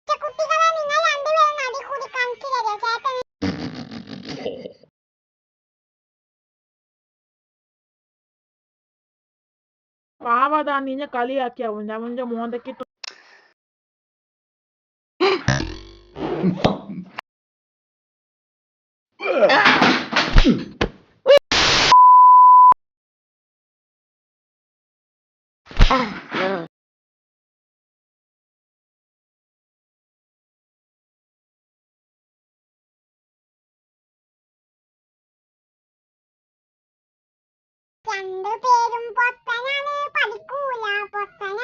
കുട്ടികളെ നിങ്ങൾ രണ്ടുപേരും നടി കൂടി കാണിച്ചു തരുമോ ചേട്ടൻ? പാവതാ നിന്നെ കളിയാക്കിയാവും അവന്റെ മോന്തയ്ക്ക് രണ്ടുപേരും പൊത്തനാണ്, പഠിക്കൂല പൊത്തന.